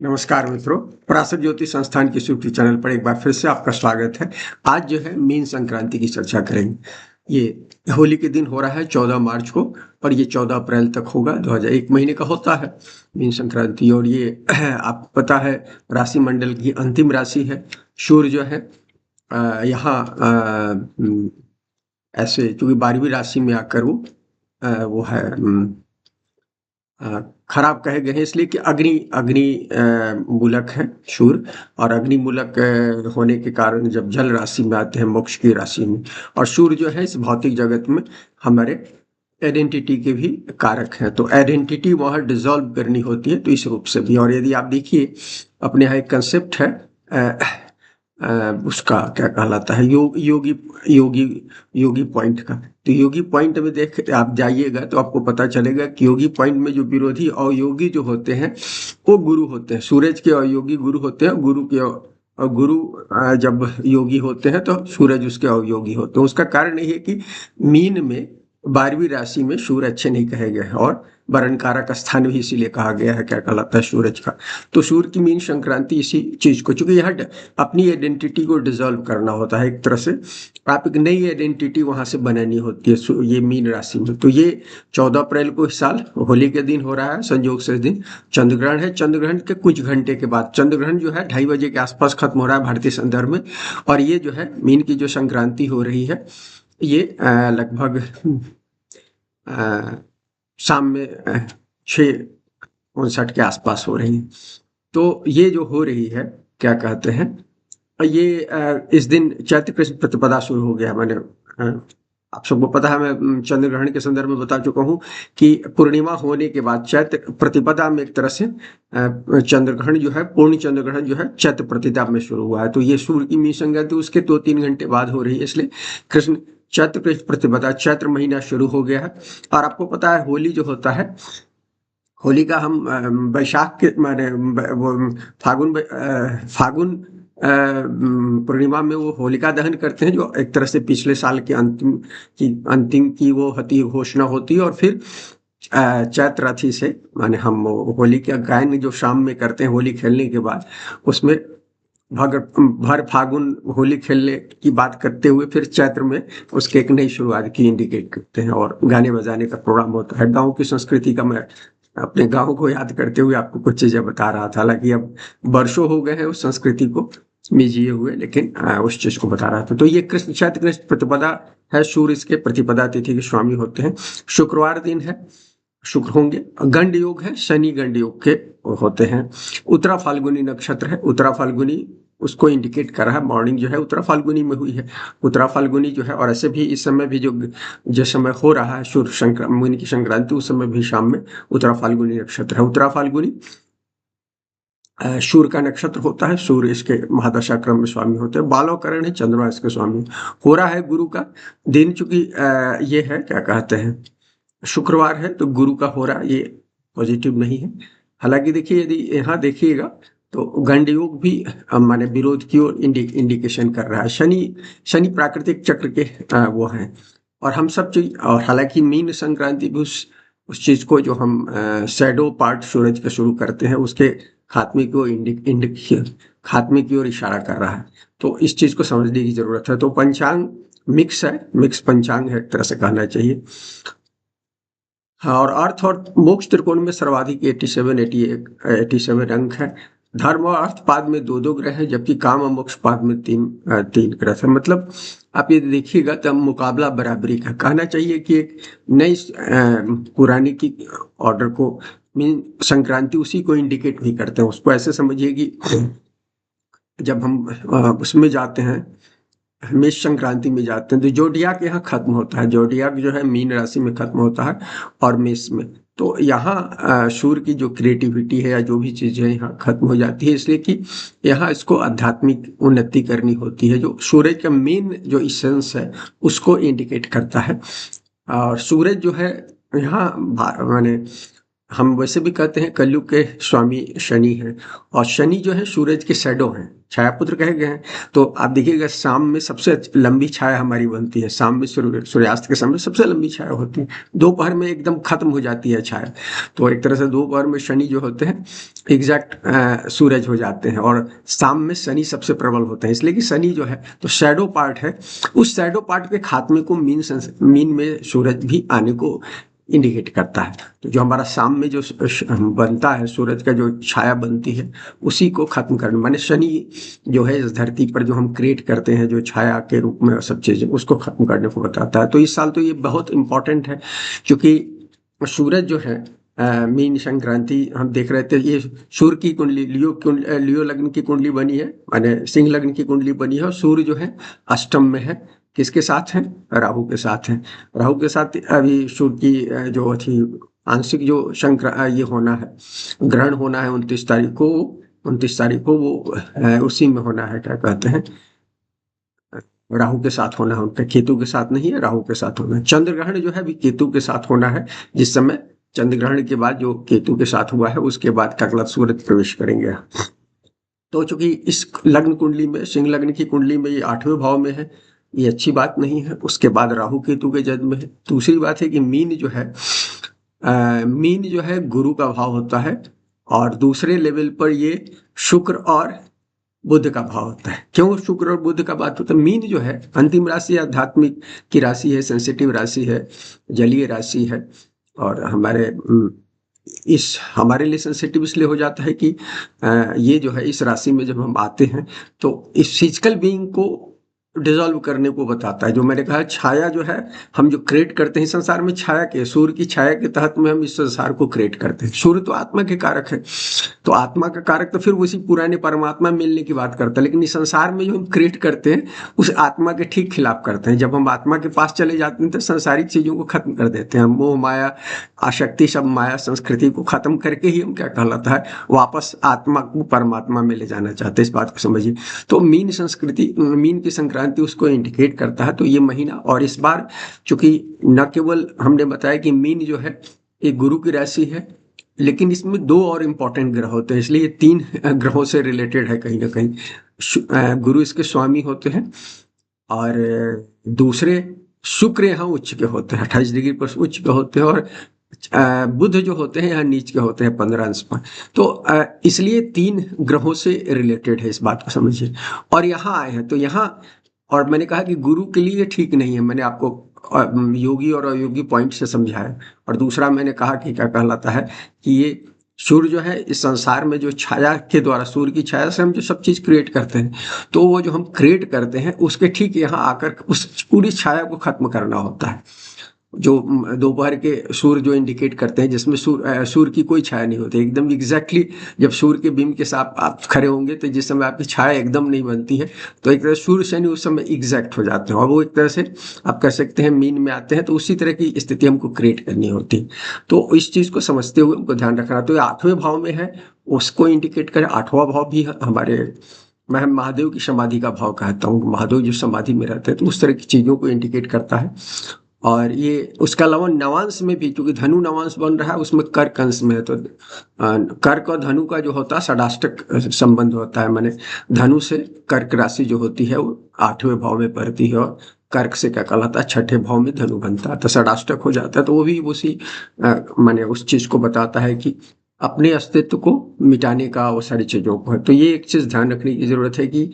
नमस्कार मित्रों, पराशर ज्योति संस्थान के यूट्यूब चैनल पर एक बार फिर से आपका स्वागत है। आज जो है मीन संक्रांति की चर्चा करेंगे। ये होली के दिन हो रहा है 14 मार्च को और ये 14 अप्रैल तक होगा। 2001 महीने का होता है मीन संक्रांति। और ये आपको पता है राशि मंडल की अंतिम राशि है। सूर्य जो है यहाँ ऐसे क्योंकि 12वीं राशि में आकर वो है खराब कहे गए हैं, इसलिए कि अग्नि अग्नि मूलक है सूर्य। और अग्नि मूलक होने के कारण जब जल राशि में आते हैं, मोक्ष की राशि में, और सूर्य जो है इस भौतिक जगत में हमारे आइडेंटिटी के भी कारक हैं, तो आइडेंटिटी वहाँ डिसॉल्व करनी होती है, तो इस रूप से भी। और यदि आप देखिए अपने यहाँ एक कंसेप्ट है उसका क्या कहलाता है, योगी योगी योगी पॉइंट का। तो योगी पॉइंट में देख आप जाइएगा तो आपको पता चलेगा कि योगी पॉइंट में जो विरोधी अवयोगी जो होते हैं वो गुरु होते हैं। सूरज के अवयोगी गुरु होते हैं, गुरु के और गुरु जब योगी होते हैं तो सूरज उसके अवयोगी होते हैं। उसका कारण ये है कि मीन में 12वीं राशि में सूर्य अच्छे नहीं कहे गए हैं, और वरण कारक स्थान भी इसीलिए कहा गया है, क्या कहलाता है, सूरज का। तो सूर्य की मीन संक्रांति इसी चीज को, चूंकि यहाँ अपनी आइडेंटिटी को डिसॉल्व करना होता है एक तरह से, आप एक नई आइडेंटिटी वहां से बनानी होती है ये मीन राशि में। तो ये 14 अप्रैल को इस साल होली के दिन हो रहा है। संयोग से इस दिन चंद्रग्रहण है। चंद्रग्रहण के कुछ घंटे के बाद, चंद्रग्रहण जो है 2:30 बजे के आसपास खत्म हो रहा है भारतीय संदर्भ में। और ये जो है मीन की जो संक्रांति हो रही है ये लगभग शाम में 6:59 के आसपास हो रही है। तो ये जो हो रही है क्या कहते हैं, ये इस दिन चैत्र कृष्ण प्रतिपदा शुरू हो गया। मैंने आप सबको पता है, मैं चंद्रग्रहण के संदर्भ में बता चुका हूँ कि पूर्णिमा होने के बाद चैत्र प्रतिपदा में एक तरह से चंद्रग्रहण जो है, पूर्ण चंद्रग्रहण जो है चैत्र प्रतिपदा में शुरू हुआ है। तो ये सूर्य की मीन संक्रांति उसके 2-3 घंटे बाद हो रही है, इसलिए कृष्ण चैत्र कृष्ण प्रतिपदा, चैत्र महीना शुरू हो गया है। और आपको पता है होली जो होता है, होली का हम बैशाख के माने फागुन पूर्णिमा में वो होलिका दहन करते हैं, जो एक तरह से पिछले साल के अंतिम की वो घोषणा होती है। और फिर चैत्र रथी से माने हम होली का गायन जो शाम में करते हैं होली खेलने के बाद, उसमें भर फागुन होली खेलने की बात करते हुए फिर चैत्र में उसके एक नई शुरुआत की इंडिकेट करते हैं, और गाने बजाने का प्रोग्राम होता है। गाँव की संस्कृति का मैं अपने गाँव को याद करते हुए आपको कुछ चीजें बता रहा था। हालांकि अब वर्षों हो गए हैं उस संस्कृति को में जिए हुए, लेकिन उस चीज को बता रहा था। तो ये कृष्ण चैत्र कृष्ण प्रतिपदा है। सूर्य इसके प्रतिपदा तिथि के स्वामी होते हैं। शुक्रवार दिन है, शुक्र होंगे। गंड योग है, शनि गंड योग के होते हैं। उत्तरा फाल्गुनी नक्षत्र है। उत्तरा फाल्गुनी उसको इंडिकेट कर रहा है, मॉर्निंग जो है उत्तरा फाल्गुनी में हुई है। उत्तरा फाल्गुनी जो है, और ऐसे भी इस समय भी जो समय हो रहा है सूर्य मीन की संक्रांति, उस समय भी शाम में उत्तरा फाल्गुनी नक्षत्र है। उत्तरा फाल्गुनी सूर्य का नक्षत्र होता है। सूर्य इसके महादशा क्रम में स्वामी होते हैं। बालोकरण है, चंद्रमा इसके स्वामी। हो रहा है गुरु का दिन, चूंकि ये है क्या कहते हैं शुक्रवार है, तो गुरु का हो रहा ये पॉजिटिव नहीं है। हालांकि देखिए यदि यहाँ देखिएगा तो गंड योग भी माने विरोध की ओर इंडिकेशन कर रहा है। शनि प्राकृतिक चक्र के वो हैं, और हम सब चीज, और हालांकि मीन संक्रांति भी उस चीज को जो हम शैडो पार्ट सूरज का शुरू करते हैं उसके खात्मे की खात्मे की ओर इशारा कर रहा है। तो इस चीज को समझने की जरूरत है। तो पंचांग मिक्स है, मिक्स पंचांग है एक तरह से कहना चाहिए। और अर्थ और मोक्ष त्रिकोण में सर्वाधिक 87 अंक है। धर्म और अर्थ पाद में 2-2 ग्रह हैं, जबकि काम और मोक्ष पाद में 3 ग्रह है। मतलब आप ये देखिएगा तो मुकाबला बराबरी का कहना चाहिए कि एक नई पुरानी की ऑर्डर को मीन संक्रांति उसी को इंडिकेट भी करते हैं। उसको ऐसे समझिए कि जब हम उसमें जाते हैं, मेष संक्रांति में जाते हैं, तो जोडियाक यहाँ खत्म होता है। जोडियाक जो है मीन राशि में खत्म होता है और मेष में। तो यहाँ सूर्य की जो क्रिएटिविटी है या जो भी चीजें है यहाँ खत्म हो जाती है, इसलिए कि यहाँ इसको आध्यात्मिक उन्नति करनी होती है। जो सूरज का मेन जो इसेंस है उसको इंडिकेट करता है। और सूरज जो है यहाँ माने हम वैसे भी कहते हैं कलयुग के स्वामी शनि हैं, और शनि जो है सूरज के शैडो हैं, छायापुत्र कहे गए हैं। तो आप देखिएगा शाम में सबसे लंबी छाया हमारी बनती है, शाम में सूर्यास्त के समय सबसे लंबी छाया होती है, दोपहर में एकदम खत्म हो जाती है छाया। तो एक तरह से दोपहर में शनि जो होते हैं एग्जैक्ट सूरज हो जाते हैं, और शाम में शनि सबसे प्रबल होते हैं, इसलिए कि शनि जो है तो शैडो पार्ट है, उस शैडो पार्ट के खात्मे को मीन में सूरज भी आने को इंडिकेट करता है। तो जो हमारा शाम में जो बनता है सूरज का जो छाया बनती है, उसी को खत्म करना, माने शनि जो है इस धरती पर जो हम क्रिएट करते हैं जो छाया के रूप में और सब चीजें, उसको खत्म करने को बताता है। तो इस साल तो ये बहुत इंपॉर्टेंट है, क्योंकि सूरज जो है मीन संक्रांति हम देख रहे थे, ये सूर्य की कुंडली लियो लग्न की कुंडली बनी है, माने सिंह लग्न की कुंडली बनी है, और सूर्य जो है अष्टम में है, किसके साथ है? राहु के साथ है। राहु के साथ अभी सूर्य की जो थी आंशिक जो ये होना है, ग्रहण होना है 29 तारीख को वो उसी में होना है, क्या कहते हैं, राहु के साथ होना है उनका, केतु के साथ नहीं है, राहु के साथ होना है। चंद्र ग्रहण जो है अभी केतु के साथ होना है, जिस समय चंद्र ग्रहण के बाद जो केतु के साथ हुआ है उसके बाद कर्क सूरज प्रवेश करेंगे। तो चूंकि इस लग्न कुंडली में, सिंह लग्न की कुंडली में ये 8वें भाव में है, ये अच्छी बात नहीं है। उसके बाद राहु केतु के जन्म में है। दूसरी बात है कि मीन जो है गुरु का भाव होता है, और दूसरे लेवल पर ये शुक्र और बुध का भाव होता है। क्यों शुक्र और बुध का बात होता है? मीन जो है अंतिम राशि आध्यात्मिक की राशि है, सेंसिटिव राशि है, जलीय राशि है, और हमारे लिए सेंसिटिव इसलिए हो जाता है कि ये जो है इस राशि में जब हम आते हैं तो इस फिजिकल बीइंग को डिसॉल्व करने को बताता है। जो मैंने कहा छाया जो है हम जो क्रिएट करते हैं संसार में, छाया के, सूर्य की छाया के तहत में हम इस संसार को क्रिएट करते हैं। सूर्य तो आत्मा के कारक है, तो आत्मा का कारक तो फिर उसी पुराने परमात्मा मिलने की बात करता है, लेकिन इस संसार में जो हम क्रिएट करते हैं उस आत्मा के ठीक खिलाफ करते हैं। जब हम आत्मा के पास चले जाते हैं तो संसारिक चीजों को खत्म कर देते हैं, मोह माया आसक्ति सब माया संस्कृति को खत्म करके ही हम क्या कहलाता है वापस आत्मा को परमात्मा में ले जाना चाहते हैं। इस बात को समझिए। तो मीन संस्कृति, मीन की संक्रांति उसको इंडिकेट करता है। तो ये महीना, और इस बार चूंकि न केवल हमने बताया कि मीन जो है एक गुरु की राशि है, लेकिन इसमें 2 और इम्पोर्टेंट ग्रह होते हैं, इसलिए ये 3 ग्रहों से रिलेटेड है कहीं ना कहीं। गुरु इसके स्वामी होते हैं, और दूसरे शुक्र यहाँ उच्च के होते हैं, 28 डिग्री पर उच्च के होते हैं, और बुध जो होते हैं यहाँ नीच के होते हैं 15 अंश पर। तो इसलिए 3 ग्रहों से रिलेटेड है, इस बात को समझिए। और यहाँ आए हैं तो यहाँ, और मैंने कहा कि गुरु के लिए ठीक नहीं है, मैंने आपको योगी और अयोगी पॉइंट से समझाया। और दूसरा मैंने कहा कि क्या कहलाता है कि ये सूर्य जो है इस संसार में जो छाया के द्वारा, सूर्य की छाया से हम जो सब चीज क्रिएट करते हैं, तो वो जो हम क्रिएट करते हैं उसके ठीक यहाँ आकर उस पूरी छाया को खत्म करना होता है। जो दोपहर के सूर्य जो इंडिकेट करते हैं, जिसमें सूर्य की कोई छाया नहीं होती, एकदम एग्जैक्टली जब सूर्य के बीम के साथ आप खड़े होंगे तो जिस समय आपकी छाया एकदम नहीं बनती है, तो एक तरह सूर्य शनि उस समय एग्जैक्ट हो जाते हैं, और वो एक तरह से आप कह सकते हैं मीन में आते हैं। तो उसी तरह की स्थिति हमको क्रिएट करनी होती है। तो इस चीज को समझते हुए हमको ध्यान रखना। तो ये 8वें भाव में है, उसको इंडिकेट करे। 8वां भाव भी हमारे, मैं महादेव की समाधि का भाव कहता हूँ, महादेव जो समाधि में रहते हैं, तो उस तरह की चीजों को इंडिकेट करता है। और ये उसके अलावा नवांश में भी, क्योंकि धनु नवांश बन रहा है, उसमें कर्क अंश में है, तो कर्क और धनु का जो होता है षडाष्टक संबंध होता है, माने धनु से कर्क राशि जो होती है वो 8वें भाव में पड़ती है, और कर्क से क्या कहलाता है 6ठे भाव में धनु बनता है, तो षडाष्टक हो जाता है। तो वो भी उसी माने उस चीज को बताता है कि अपने अस्तित्व को मिटाने का, वो सारी चीजों को है। तो ये एक चीज ध्यान रखने की जरूरत है कि,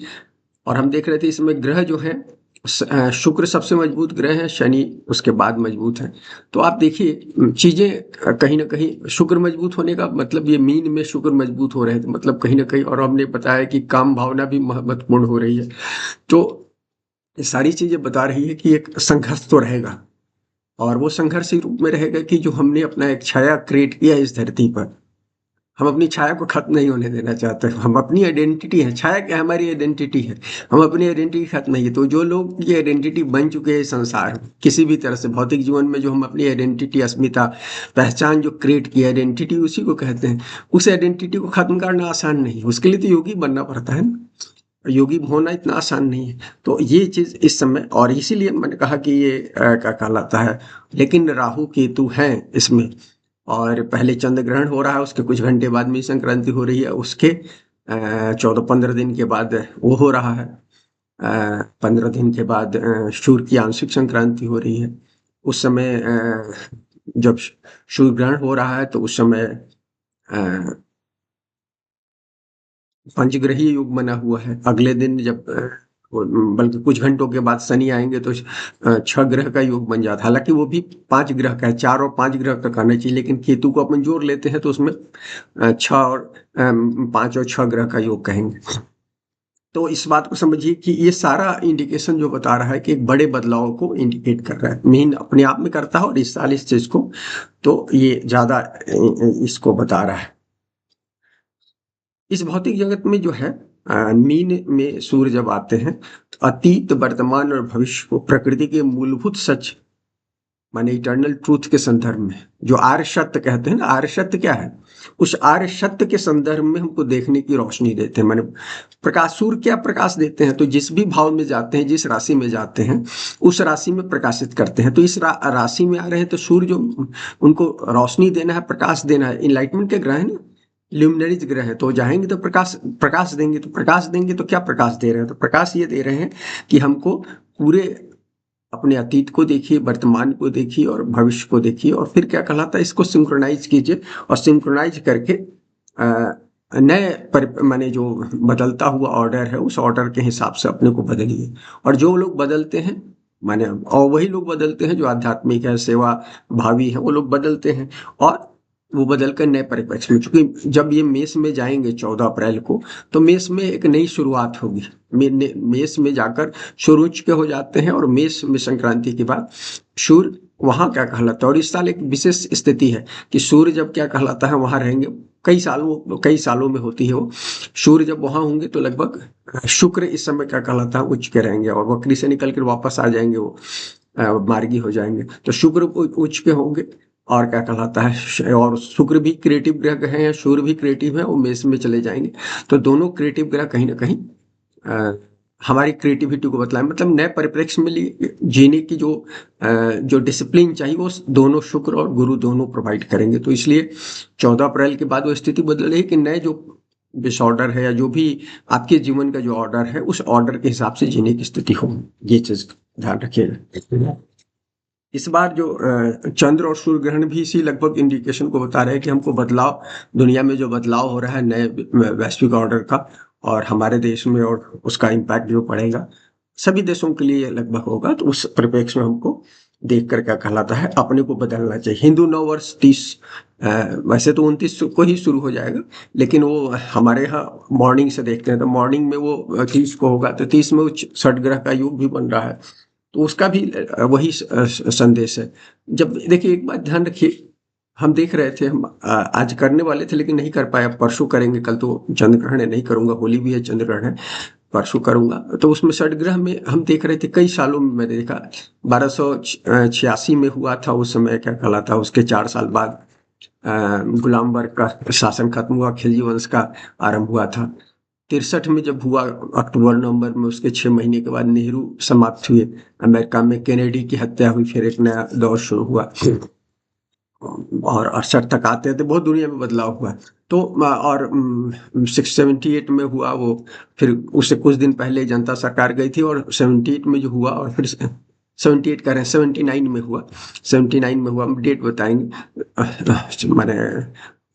और हम देख रहे थे इसमें ग्रह जो है शुक्र सबसे मजबूत ग्रह है, शनि उसके बाद मजबूत है। तो आप देखिए चीजें कहीं ना कहीं, शुक्र मजबूत होने का मतलब ये मीन में शुक्र मजबूत हो रहे हैं, तो मतलब कहीं ना कहीं, और हमने बताया कि काम भावना भी महत्वपूर्ण हो रही है। तो ये सारी चीजें बता रही है कि एक संघर्ष तो रहेगा, और वो संघर्ष इस रूप में रहेगा कि जो हमने अपना एक छाया क्रिएट किया है इस धरती पर, हम अपनी छाया को खत्म नहीं होने देना चाहते। हम अपनी आइडेंटिटी है, छाया क्या हमारी आइडेंटिटी है, हम अपनी आइडेंटिटी खत्म नहीं है। तो जो लोग ये आइडेंटिटी बन चुके हैं संसार में, किसी भी तरह से भौतिक जीवन में जो हम अपनी आइडेंटिटी, अस्मिता, पहचान जो क्रिएट की आइडेंटिटी, उसी को कहते हैं। उस आइडेंटिटी को खत्म करना आसान नहीं है, उसके लिए तो योगी बनना पड़ता है ना। योगी होना इतना आसान नहीं है। तो ये चीज इस समय, और इसीलिए मैंने कहा कि ये क्या कहलाता है, लेकिन राहु केतु है इसमें, और पहले चंद्र ग्रहण हो रहा है, उसके कुछ घंटे बाद मीन संक्रांति हो रही है, उसके 14-15 दिन के बाद वो हो रहा है। 15 दिन के बाद सूर्य की आंशिक संक्रांति हो रही है। उस समय जब सूर्य ग्रहण हो रहा है तो उस समय पंचग्रही योग बना हुआ है। अगले दिन जब बल्कि कुछ घंटों के बाद शनि आएंगे तो 6 ग्रह का योग बन जाता है। हालांकि वो भी 5 ग्रह का है, 4 और 5 ग्रह का करना चाहिए, लेकिन केतु को अपन जोड़ लेते हैं तो उसमें 6 और 5 और 6 ग्रह का योग कहेंगे। तो इस बात को समझिए कि ये सारा इंडिकेशन जो बता रहा है कि एक बड़े बदलाव को इंडिकेट कर रहा है। मीन अपने आप में करता है और इस साल इस चीज को, तो ये ज्यादा इसको बता रहा है। इस भौतिक जगत में जो है मीन में सूर्य जब आते हैं तो अतीत, वर्तमान और भविष्य को प्रकृति के मूलभूत सच माने इटर्नल ट्रूथ के संदर्भ में, जो आर्य सत्य कहते हैं ना, आर्य सत्य क्या है, उस आर्य सत्य के संदर्भ में हमको देखने की रोशनी देते हैं। माने प्रकाश, सूर्य क्या प्रकाश देते हैं, तो जिस भी भाव में जाते हैं, जिस राशि में जाते हैं, उस राशि में प्रकाशित करते हैं। तो इस राशि में आ रहे हैं तो सूर्य जो उनको रोशनी देना है, प्रकाश देना है, इनलाइटमेंट के ग्रह है ना, ल्यूमिनरीज ग्रह है, तो जाएंगे तो प्रकाश प्रकाश देंगे। तो प्रकाश देंगे तो क्या प्रकाश दे रहे हैं, तो प्रकाश ये दे रहे हैं कि हमको पूरे अपने अतीत को देखिए, वर्तमान को देखिए और भविष्य को देखिए, और फिर क्या कहलाता है, इसको सिंक्रोनाइज कीजिए और सिंक्रोनाइज करके नए माने जो बदलता हुआ ऑर्डर है, उस ऑर्डर के हिसाब से अपने को बदलिए। और जो लोग बदलते हैं माने, और वही लोग बदलते हैं जो आध्यात्मिक है, सेवा भावी है, वो लोग बदलते हैं और वो बदल कर नए परिप्रेक्ष्य में, क्योंकि जब ये मेष में जाएंगे 14 अप्रैल को, तो मेष में एक नई शुरुआत होगी। मेष में जाकर सूर्योच्च के हो जाते हैं और मेष में संक्रांति के बाद सूर्य वहां क्या कहलाता है। और इस साल एक विशेष स्थिति है कि सूर्य जब क्या कहलाता है वहां रहेंगे, कई सालों में होती है वो। सूर्य जब वहां होंगे तो लगभग शुक्र इस समय क्या कहलाता है उच्च के रहेंगे, और वक्री से निकल कर वापस आ जाएंगे, वो मार्गी हो जाएंगे। तो शुक्र उच्च के होंगे और क्या कहलाता है, और शुक्र भी क्रिएटिव ग्रह हैं, सूर्य भी क्रिएटिव है, वो मेष में चले जाएंगे। तो दोनों क्रिएटिव ग्रह कहीं ना कहीं हमारी क्रिएटिविटी को बतलाएं, मतलब नए परिप्रेक्ष्य में जीने की जो डिसिप्लिन चाहिए वो दोनों शुक्र और गुरु दोनों प्रोवाइड करेंगे। तो इसलिए 14 अप्रैल के बाद वो स्थिति बदल रही है कि नए जो डिसऑर्डर है या जो भी आपके जीवन का जो ऑर्डर है, उस ऑर्डर के हिसाब से जीने की स्थिति हो। ये चीज ध्यान रखिएगा। इस बार जो चंद्र और सूर्य ग्रहण भी इसी लगभग इंडिकेशन को बता रहे हैं कि हमको बदलाव, दुनिया में जो बदलाव हो रहा है नए वैश्विक ऑर्डर का, और हमारे देश में, और उसका इम्पैक्ट जो पड़ेगा सभी देशों के लिए लगभग होगा। तो उस परिप्रेक्ष्य में हमको देख कर क्या कहलाता है, अपने को बदलना चाहिए। हिंदू नव वर्ष 30 वैसे तो 29 को ही शुरू हो जाएगा, लेकिन वो हमारे यहाँ मॉर्निंग से देखते हैं, तो मॉर्निंग में वो 30 को होगा, तो 30 में उच्च छठ ग्रह का योग भी बन रहा है, तो उसका भी वही संदेश है। जब देखिए एक बात ध्यान रखिए, हम देख रहे थे, हम आज करने वाले थे लेकिन नहीं कर पाए, परसों करेंगे। कल तो चंद्र ग्रहण है, नहीं करूंगा, होली भी है, चंद्र ग्रहण है, परसों करूंगा। तो उसमें षट ग्रह में हम देख रहे थे, कई सालों में मैंने देखा, 1286 में हुआ था, उस समय क्या कहलाता, उसके 4 साल बाद गुलाम वर्ग का शासन खत्म हुआ, खिलजी वंश का आरंभ हुआ था। 63 में जब हुआ अक्टूबर नवंबर में, उसके 6 महीने के बाद नेहरू समाप्त हुए, अमेरिका में केनेडी की हत्या हुई, फिर एक नया दौर शुरू हुआ, और 68 तक आते थे, बहुत दुनिया में बदलाव हुआ। तो और 678 में हुआ वो, फिर उससे कुछ दिन पहले जनता सरकार गई थी, और 78 में जो हुआ, और फिर 78 कह रहे हैं, 79 में हुआ, 79 में हुआ, हम डेट बताएंगे। मैंने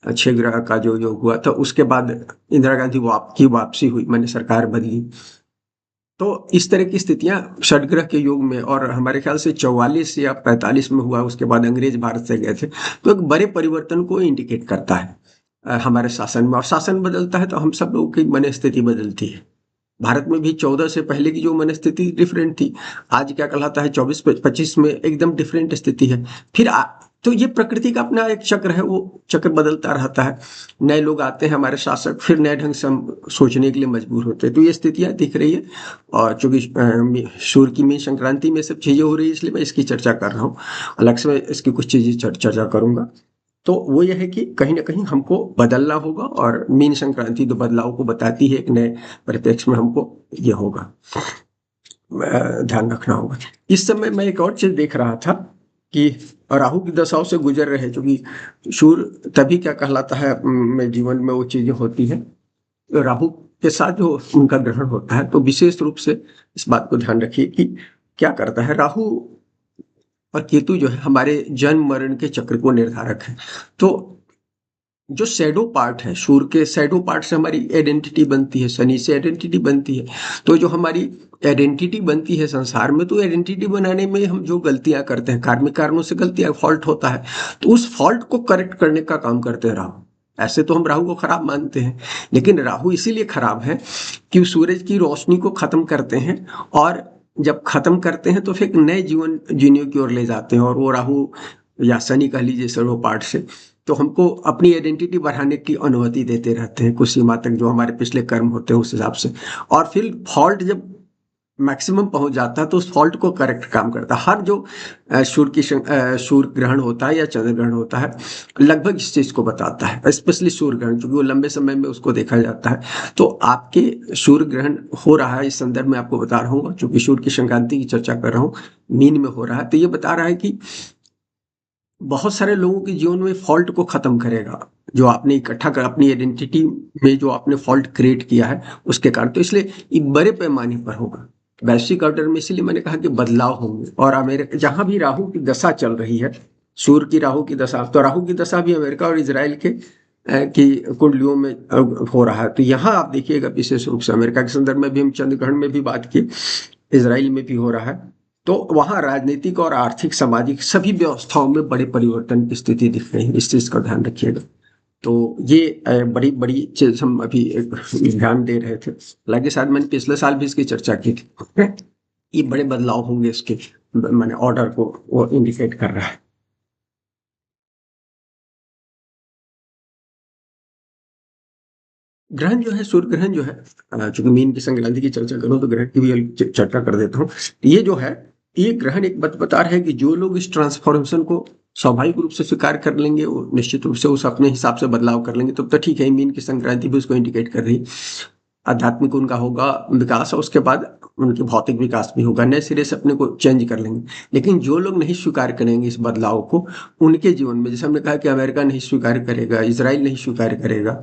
6 ग्रह का जो योग हुआ था, उसके बाद इंदिरा गांधी की वापसी हुई, मैंने सरकार बदली। तो इस तरह की स्थितियां षटग्रह के योग में, और हमारे ख्याल से 44 या 45 में हुआ, उसके बाद अंग्रेज भारत से गए थे, तो एक बड़े परिवर्तन को इंडिकेट करता है हमारे शासन में। और शासन बदलता है तो हम सब लोगों की मन स्थिति बदलती है। भारत में भी 14 से पहले की जो मन स्थिति डिफरेंट थी, आज क्या कहलाता है 24-25 में एकदम डिफरेंट स्थिति है। फिर तो ये प्रकृति का अपना एक चक्र है, वो चक्र बदलता रहता है। नए लोग आते हैं हमारे शासक, फिर नए ढंग से हम सोचने के लिए मजबूर होते हैं। तो ये स्थितियां दिख रही है, और चूंकि सूर्य की मीन संक्रांति में सब चीजें हो रही है, इसलिए मैं इसकी चर्चा कर रहा हूँ। अलग से मैं इसकी कुछ चीजें चर्चा करूंगा। तो वो यह है कि कहीं ना कहीं हमको बदलना होगा, और मीन संक्रांति तो बदलाव को बताती है, एक नए परिप्रेक्ष्य में हमको ये होगा ध्यान रखना होगा। इस समय मैं एक और चीज देख रहा था कि राहु की दशाओं से गुजर रहे, क्योंकि शूर तभी क्या कहलाता है में जीवन में वो चीजें होती है राहु के साथ जो उनका ग्रहण होता है। तो विशेष रूप से इस बात को ध्यान रखिए कि क्या करता है राहु और केतु जो है हमारे जन्म मरण के चक्र को निर्धारक है। तो जो शैडो पार्ट है, सूर्य के शैडो पार्ट से हमारी आइडेंटिटी बनती है, शनि से आइडेंटिटी बनती है। तो जो हमारी आइडेंटिटी बनती है संसार में, तो आइडेंटिटी बनाने में हम जो गलतियां करते हैं, कार्मिक कारणों से गलतियां फॉल्ट होता है, तो उस फॉल्ट को करेक्ट करने का काम करते हैं राहु। ऐसे तो हम राहु को खराब मानते हैं, लेकिन राहु इसीलिए खराब है कि सूरज की रोशनी को खत्म करते हैं, और जब खत्म करते हैं तो फिर नए जीवन जीने की ओर ले जाते हैं। और वो राहु या शनि कह लीजिए शैडो पार्ट से तो हमको अपनी आइडेंटिटी बढ़ाने की अनुमति देते रहते हैं कुछ सीमा तक, जो हमारे पिछले कर्म होते हैं उस हिसाब से। और फिर फॉल्ट जब मैक्सिमम पहुंच जाता है तो उस फॉल्ट को करेक्ट काम करता है। हर जो सूर्य ग्रहण होता है या चंद्र ग्रहण होता है लगभग इस चीज को बताता है, स्पेशली सूर्य ग्रहण, क्योंकि वो लंबे समय में उसको देखा जाता है। तो आपके सूर्य ग्रहण हो रहा है, इस संदर्भ में आपको बता रहा हूँ, चूंकि सूर्य की संक्रांति की चर्चा कर रहा हूँ, मीन में हो रहा है, तो ये बता रहा है कि बहुत सारे लोगों के जीवन में फॉल्ट को खत्म करेगा, जो आपने इकट्ठा कर अपनी आइडेंटिटी में जो आपने फॉल्ट क्रिएट किया है उसके कारण। तो इसलिए ये बड़े पैमाने पर होगा वैश्विक ऑर्डर में, इसलिए मैंने कहा कि बदलाव होंगे। और अमेरिका जहां भी राहु की दशा चल रही है, सूर्य की राहु की दशा, तो राहु की दशा भी अमेरिका और इसराइल के की कुंडलियों में हो रहा है। तो यहाँ आप देखिएगा विशेष रूप से अमेरिका के संदर्भ में भी हम चंद्र ग्रहण में भी बात की, इसराइल में भी हो रहा है। तो वहाँ राजनीतिक और आर्थिक सामाजिक सभी व्यवस्थाओं में बड़े परिवर्तन की स्थिति दिख रही है, इस चीज का ध्यान रखिएगा। तो ये बड़ी बड़ी चीज हम अभी ध्यान दे रहे थे, हालांकि शायद मैंने पिछले साल भी इसकी चर्चा की थी। ये बड़े बदलाव होंगे इसके, मैंने ऑर्डर को वो इंडिकेट कर रहा है। ग्रहण जो है, सूर्य ग्रहण जो है, चूंकि मीन की संक्रांति की चर्चा करूं तो ग्रहण की भी चर्चा कर देता हूँ। ये जो है, ये ग्रहण एक बात बता रहा है कि जो लोग इस ट्रांसफॉर्मेशन को स्वाभाविक रूप से स्वीकार कर लेंगे, वो निश्चित रूप से उस अपने हिसाब से बदलाव कर लेंगे, तब तो ठीक है। मीन की संक्रांति भी उसको इंडिकेट कर रही, आध्यात्मिक उनका होगा विकास, और उसके बाद उनके भौतिक विकास भी होगा, नए सिरे से अपने को चेंज कर लेंगे। लेकिन जो लोग नहीं स्वीकार करेंगे इस बदलाव को, उनके जीवन में, जैसे हमने कहा कि अमेरिका नहीं स्वीकार करेगा, इसराइल नहीं स्वीकार करेगा,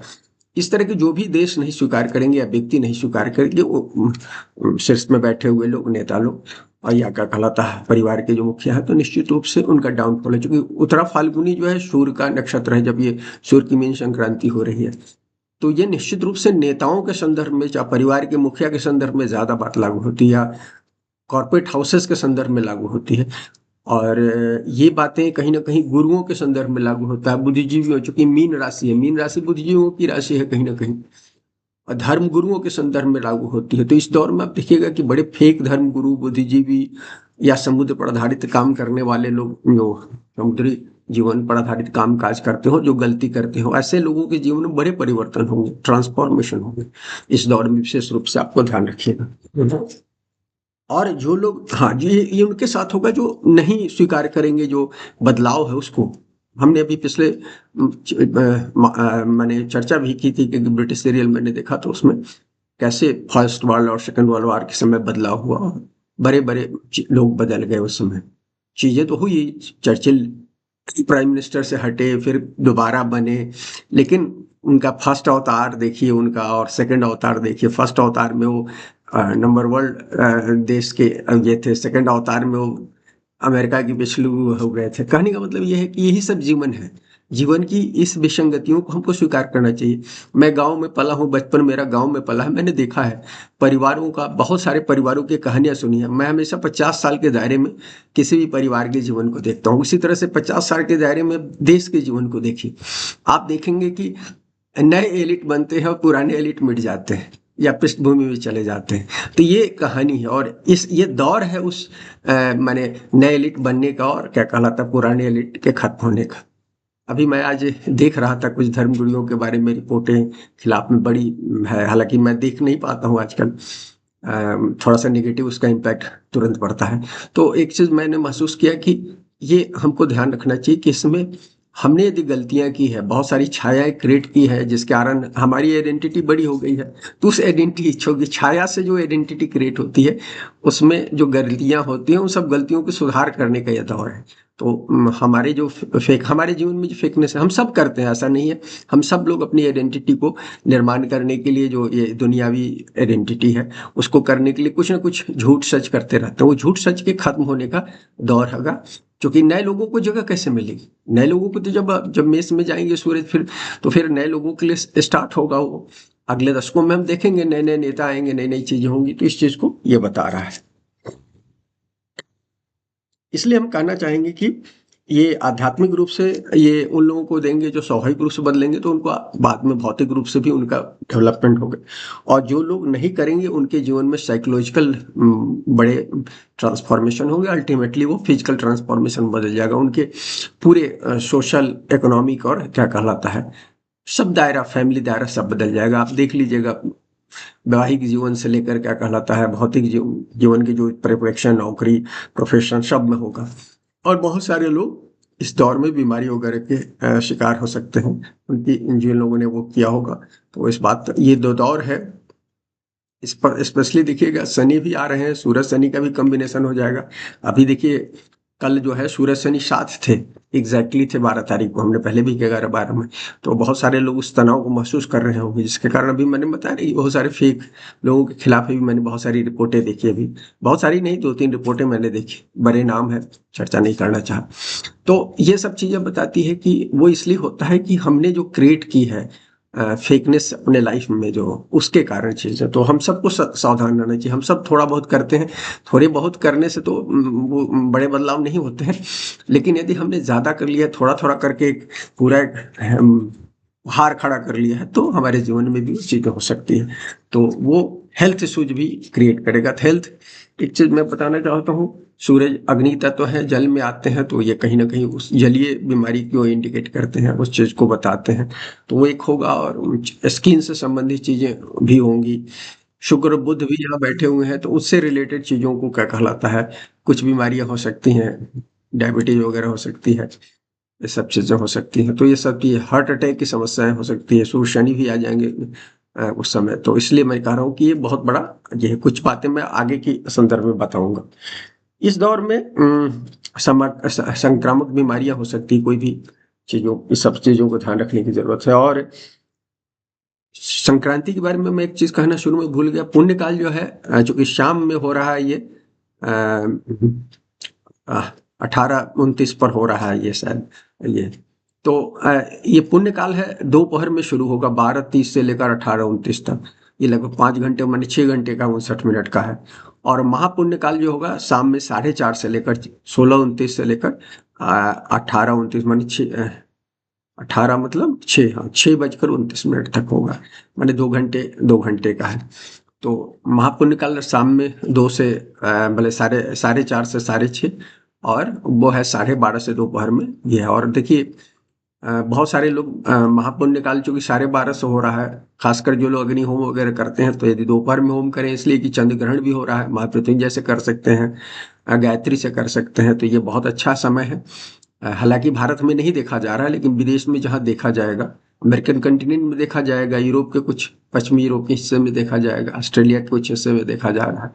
इस तरह के जो भी देश नहीं स्वीकार करेंगे या व्यक्ति नहीं स्वीकार करेंगे, वो शीर्ष में बैठे हुए लोग, नेता लोग, और या क्या कहलाता है परिवार के जो मुखिया है, तो निश्चित रूप से उनका डाउनफॉल है। क्योंकि उत्तरा फाल्गुनी जो है सूर्य का नक्षत्र है, जब ये सूर्य की मीन संक्रांति हो रही है, तो ये निश्चित रूप से नेताओं के संदर्भ में या परिवार के मुखिया के संदर्भ में ज्यादा बात लागू होती है, या कॉर्पोरेट हाउसेस के संदर्भ में लागू होती है। और ये बातें कहीं ना कहीं गुरुओं के संदर्भ में लागू होता है, बुद्धिजीवियों, चूंकि मीन राशि है, मीन राशि बुद्धिजीवियों की राशि है कहीं ना कहीं, और धर्म गुरुओं के संदर्भ में लागू होती है। तो इस दौर में आप देखिएगा कि बड़े फेक धर्म गुरु, बुद्धिजीवी या समुद्र पर आधारित काम करने वाले लोग, जो समुद्री जीवन पर आधारित काम काज करते हो, जो गलती करते हो, ऐसे लोगों के जीवन में बड़े परिवर्तन होंगे, ट्रांसफॉर्मेशन होंगे इस दौर में। विशेष रूप से आपको ध्यान रखिएगा। और जो लोग, हाँ जी, ये उनके साथ होगा जो नहीं स्वीकार करेंगे जो बदलाव है उसको। हमने अभी पिछले मैंने चर्चा भी की थी कि ब्रिटिश सीरियल मैंने देखा, तो उसमें कैसे फर्स्ट वर्ल्ड और सेकंड वर्ल्ड वॉर के समय बदलाव हुआ, और बड़े बड़े लोग बदल गए उस समय। चीजें तो हुई, चर्चिल प्राइम मिनिस्टर से हटे फिर दोबारा बने, लेकिन उनका फर्स्ट अवतार देखिए उनका, और सेकंड अवतार देखिए। फर्स्ट अवतार में वो नंबर वर्ल्ड देश के ये थे, सेकंड अवतार में वो अमेरिका की पिछलू हो गए थे। कहने का मतलब ये है कि यही सब जीवन है, जीवन की इस विसंगतियों को हमको स्वीकार करना चाहिए। मैं गांव में पला हूँ, बचपन मेरा गांव में पला है, मैंने देखा है परिवारों का, बहुत सारे परिवारों की कहानियां सुनी है। मैं हमेशा 50 साल के दायरे में किसी भी परिवार के जीवन को देखता हूँ, उसी तरह से 50 साल के दायरे में देश के जीवन को देखिए। आप देखेंगे कि नए एलिट बनते हैं और पुराने एलिट मिट जाते हैं या पृष्ठभूमि में चले जाते हैं। तो ये कहानी है, और ये दौर है उस माने नए एलिट बनने का, और क्या कहलाता पुराने एलिट के खत्म होने का। अभी मैं आज देख रहा था कुछ धर्मगुरुओं के बारे में रिपोर्टें खिलाफ में बड़ी है, हालांकि मैं देख नहीं पाता हूँ आजकल, थोड़ा सा नेगेटिव उसका इम्पैक्ट तुरंत पड़ता है। तो एक चीज मैंने महसूस किया कि ये हमको ध्यान रखना चाहिए कि इसमें हमने यदि गलतियां की है, बहुत सारी छायाएं क्रिएट की है, जिसके कारण हमारी आइडेंटिटी बड़ी हो गई है, तो उस आइडेंटिटी छाया से जो आइडेंटिटी क्रिएट होती है, उसमें जो गलतियां होती हैं, उन सब गलतियों को सुधार करने का यह दौर है। तो हमारे जो हमारे जीवन में जो फेकनेस है, हम सब करते हैं, ऐसा नहीं है। हम सब लोग अपनी आइडेंटिटी को निर्माण करने के लिए, जो ये दुनियावी आइडेंटिटी है, उसको करने के लिए कुछ ना कुछ झूठ सच करते रहते हैं। वो झूठ सच के खत्म होने का दौर होगा, क्योंकि नए लोगों को जगह कैसे मिलेगी? नए लोगों को तो जब जब मेष में जाएंगे सूरज, फिर तो फिर नए लोगों के लिए स्टार्ट होगा वो। अगले दशकों में हम देखेंगे नए नए नेता आएंगे, नई नई चीजें होंगी। तो इस चीज को ये बता रहा है। इसलिए हम कहना चाहेंगे कि ये आध्यात्मिक रूप से ये उन लोगों को देंगे जो स्वाभाविक रूप से बदलेंगे, तो उनको बाद में भौतिक रूप से भी उनका डेवलपमेंट होगा। और जो लोग नहीं करेंगे, उनके जीवन में साइकोलॉजिकल बड़े ट्रांसफॉर्मेशन होंगे। अल्टीमेटली वो फिजिकल ट्रांसफॉर्मेशन बदल जाएगा उनके पूरे सोशल, इकोनॉमिक और क्या कहलाता है, सब दायरा, फैमिली दायरा सब बदल जाएगा। आप देख लीजिएगा, वैवाहिक जीवन से लेकर क्या कहलाता है, भौतिक जीवन के जो परिप्रेक्ष्य, नौकरी, प्रोफेशन, सब में होगा। और बहुत सारे लोग इस दौर में बीमारी वगैरह के शिकार हो सकते हैं, उनकी जिन लोगों ने वो किया होगा। तो इस बात, ये दो दौर है, इस पर स्पेशली देखिएगा। शनि भी आ रहे हैं, सूरज शनि का भी कॉम्बिनेशन हो जाएगा। अभी देखिए, कल जो है सूरज शनि साथ थे, एग्जैक्टली थे 12 तारीख को, हमने पहले भी किया 11-12 में। तो बहुत सारे लोग उस तनाव को महसूस कर रहे होंगे, जिसके कारण अभी मैंने बताया नहीं, बहुत सारे फेक लोगों के खिलाफ भी मैंने बहुत सारी रिपोर्टें देखी। अभी बहुत सारी नहीं, 2-3 रिपोर्टें मैंने देखी, बड़े नाम है, चर्चा नहीं करना चाह। तो ये सब चीजें बताती है कि वो इसलिए होता है कि हमने जो क्रिएट की है फेकनेस अपने लाइफ में, जो उसके कारण चीज़ें, तो हम सबको सावधान रहना चाहिए। हम सब थोड़ा बहुत करते हैं, थोड़े बहुत करने से तो वो बड़े बदलाव नहीं होते हैं। लेकिन यदि हमने ज़्यादा कर लिया, थोड़ा थोड़ा करके एक पूरा एक हार खड़ा कर लिया है, तो हमारे जीवन में भी चीज़ें हो सकती है। तो वो हेल्थ इश्यूज भी क्रिएट करेगा। तो हेल्थ, एक चीज़ मैं बताना चाहता हूँ, सूरज अग्नि तत्व है, जल में आते हैं, तो ये कहीं ना कहीं उस जलीय बीमारी को इंडिकेट करते हैं, उस चीज़ को बताते हैं। तो वो एक होगा। और स्किन से संबंधित चीज़ें भी होंगी। शुक्र बुध भी यहाँ बैठे हुए हैं, तो उससे रिलेटेड चीज़ों को क्या कहलाता है, कुछ बीमारियां हो सकती हैं, डायबिटीज वगैरह हो सकती है, ये सब चीज़ें हो सकती हैं। तो ये सब की हार्ट अटैक की समस्याएं हो सकती है, सूर्य शनि भी आ जाएंगे उस समय। तो इसलिए मैं कह रहा हूँ कि ये बहुत बड़ा, ये कुछ बातें मैं आगे की संदर्भ में बताऊंगा। इस दौर में संक्रामक बीमारियां हो सकती, कोई भी चीजों, इस सब चीजों को ध्यान रखने की जरूरत है। और संक्रांति के बारे में मैं एक चीज कहना शुरू में भूल गया। पुण्य काल जो है, जो कि शाम में हो रहा है, ये 18-29 पर हो रहा है ये शायद, ये तो ये पुण्य काल है, दोपहर में शुरू होगा, 12:30 से लेकर 18-29 तक। ये लगभग 5 घंटे, मानी 6 घंटे का, 59 मिनट का है। और महापुण्य काल जो होगा, शाम में 4:30 से लेकर 16:29 से लेकर 18-29, मानी 18 मतलब 6, हाँ, 6:29 तक होगा, माने 2 घंटे का है। तो महापुण्य काल शाम में 2 से भले 4:30 से 6:30, और वो है 12:30 से दोपहर में, ये है। और देखिए, बहुत सारे लोग महापुण्य काल चूंकि 12:30 से हो रहा है, खासकर जो लोग अग्नि होम वगैरह करते हैं, तो यदि दोपहर में होम करें, इसलिए कि चंद्र ग्रहण भी हो रहा है, महामृत्युंजय से कर सकते हैं, गायत्री से कर सकते हैं, तो ये बहुत अच्छा समय है। हालांकि भारत में नहीं देखा जा रहा है, लेकिन विदेश में जहाँ देखा जाएगा, अमेरिकन कंटिनेंट में देखा जाएगा, यूरोप के कुछ पश्चिमी यूरोप के हिस्से में देखा जाएगा, ऑस्ट्रेलिया के कुछ हिस्से में देखा जा रहा है,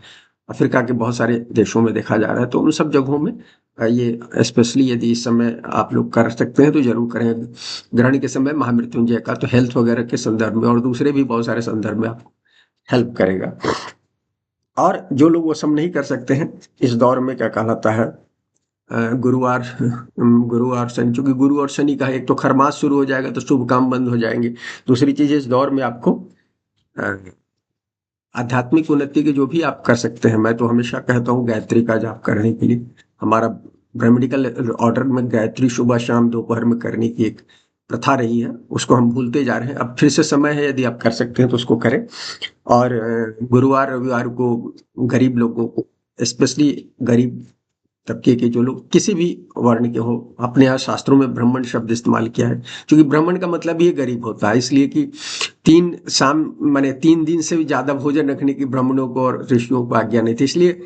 अफ्रीका के बहुत सारे देशों में देखा जा रहा है। तो उन सब जगहों में ये स्पेशली यदि इस समय आप लोग कर सकते हैं तो जरूर करें, ग्रहण के समय महामृत्युंजय का। तो हेल्थ वगैरह के संदर्भ में और दूसरे भी बहुत सारे संदर्भ में आपको हेल्प करेगा। और जो लोग वो सब नहीं कर सकते हैं, इस दौर में क्या कहलाता है, गुरुवार, गुरुवार शनि, चूंकि गुरु और शनि का एक तो खरमास शुरू हो जाएगा, तो शुभ काम बंद हो जाएंगे। दूसरी चीज, इस दौर में आपको आध्यात्मिक उन्नति के जो भी आप कर सकते हैं, मैं तो हमेशा कहता हूँ गायत्री का जाप करने के लिए। हमारा ब्राह्मणिकल ऑर्डर में गायत्री सुबह शाम दोपहर में करने की एक प्रथा रही है, उसको हम भूलते जा रहे हैं। अब फिर से समय है, यदि आप कर सकते हैं तो उसको करें। और गुरुवार रविवार को गरीब लोगों को, स्पेशली गरीब तबके के जो लोग किसी भी वर्ण के हो, अपने यहाँ शास्त्रों में ब्राह्मण शब्द इस्तेमाल किया है, क्योंकि ब्राह्मण का मतलब ये गरीब होता है, इसलिए कि 3 दिन से भी ज्यादा भोजन रखने की ब्राह्मणों को और ऋषियों को आज्ञा नहीं थी। इसलिए